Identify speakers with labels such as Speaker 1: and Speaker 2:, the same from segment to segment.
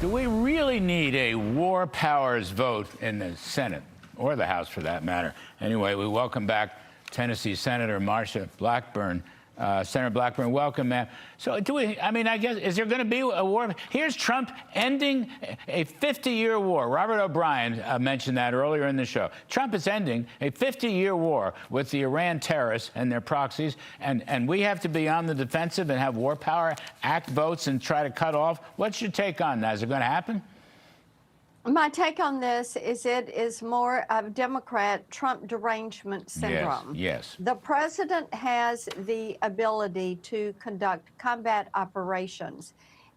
Speaker 1: Do we really need a war powers vote in the Senate, or the House for that matter? Anyway, we welcome back Tennessee Senator Marsha Blackburn. Senator Blackburn, welcome, ma'am. So I guess, is there going to be a war? Here's Trump ending a 50-year war. Robert O'Brien mentioned that earlier in the show. Trump is ending a 50-year war with the Iran terrorists and their proxies, and we have to be on the defensive and have War Power Act votes and try to cut off. What's your take on that? Is it going to happen?
Speaker 2: My take on this is it is more of Democrat Trump derangement syndrome.
Speaker 1: Yes.
Speaker 2: The president has the ability to conduct combat operations,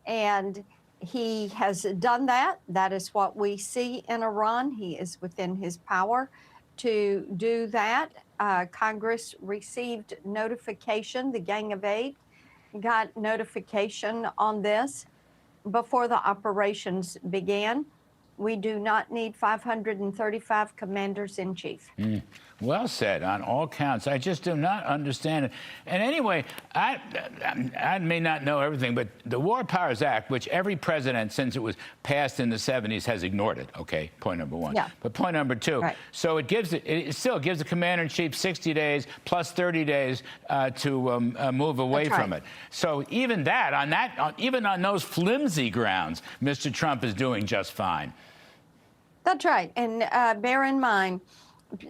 Speaker 2: and he has done that. That is what we see in Iran. He is within his power to do that. Congress received notification, the Gang of Eight got notification on this before the operations began. We do not need 535 commanders-in-chief.
Speaker 1: Well said on all counts. I just do not understand it. And anyway, I may not know everything, but the War Powers Act, which every president since it was passed in the 70s has ignored it. Okay, point number one.
Speaker 2: Yeah.
Speaker 1: But point number two, right. So it still gives the commander-in-chief 60 days plus 30 days to move away from it. So even even on those flimsy grounds, Mr. Trump is doing just fine.
Speaker 2: That's right. And bear in mind,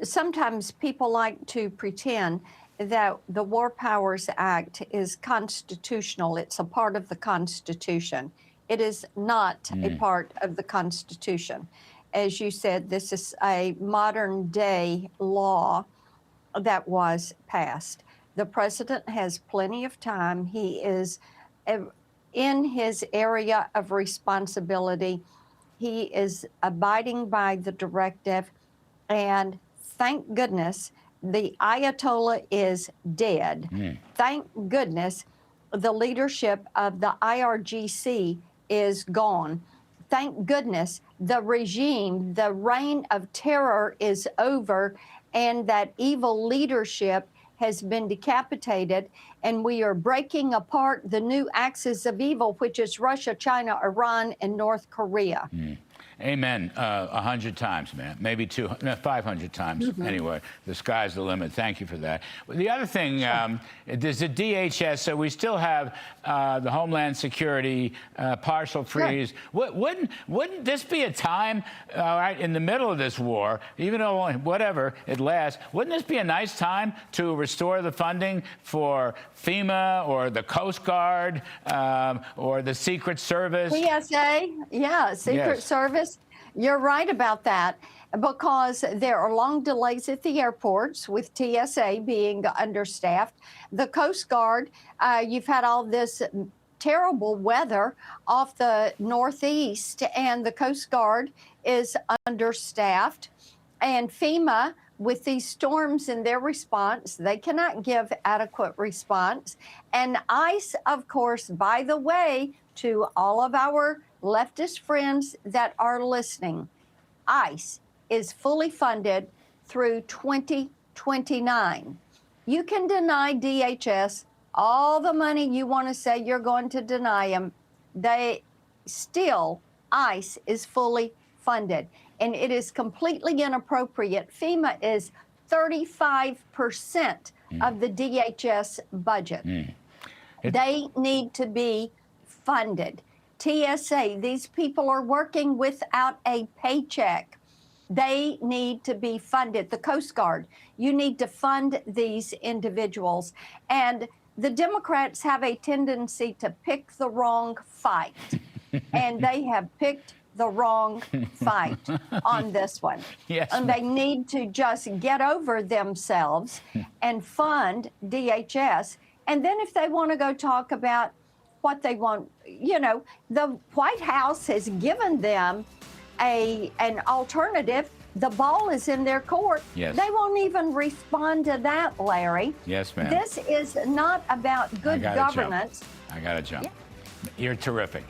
Speaker 2: sometimes people like to pretend that the War Powers Act is constitutional. It's a part of the Constitution. It is not a part of the Constitution. As you said, this is a modern day law that was passed. The president has plenty of time. He is in his area of responsibility. He is abiding by the directive, and thank goodness the Ayatollah is dead. Thank goodness the leadership of the IRGC is gone. Thank goodness the regime, the reign of terror is over, and that evil leadership has been decapitated, and we are breaking apart the new axis of evil, which is Russia, China, Iran, and North Korea.
Speaker 1: Amen. 100 times, man. Maybe 500 times. Anyway, the sky's the limit. Thank you for that. The other thing, there's a DHS, so we still have the Homeland Security partial freeze. Wouldn't this be a time, right, in the middle of this war, even though whatever it lasts, wouldn't this be a nice time to restore the funding for FEMA or the Coast Guard or the Secret Service?
Speaker 2: TSA, yeah, Secret Service. You're right about that, because there are long delays at the airports with TSA being understaffed. The Coast Guard, you've had all this terrible weather off the Northeast, and the Coast Guard is understaffed. And FEMA, with these storms and their response, they cannot give adequate response. And ICE, of course, by the way, to all of our leftist friends that are listening, ICE is fully funded through 2029. You can deny DHS all the money you want to say you're going to deny them. ICE is fully funded, and it is completely inappropriate. FEMA is 35% of the DHS budget. They need to be funded. TSA, these people are working without a paycheck. They need to be funded. The Coast Guard, you need to fund these individuals. And the Democrats have a tendency to pick the wrong fight. And they have picked the wrong fight on this one.
Speaker 1: Yes,
Speaker 2: and they need to just get over themselves and fund DHS. And then if they want to go talk about what they want, you know, the White House has given them an alternative. The ball is in their court.
Speaker 1: Yes.
Speaker 2: They won't even respond to that, Larry.
Speaker 1: Yes, ma'am.
Speaker 2: This is not about good governance.
Speaker 1: I gotta jump. You're terrific.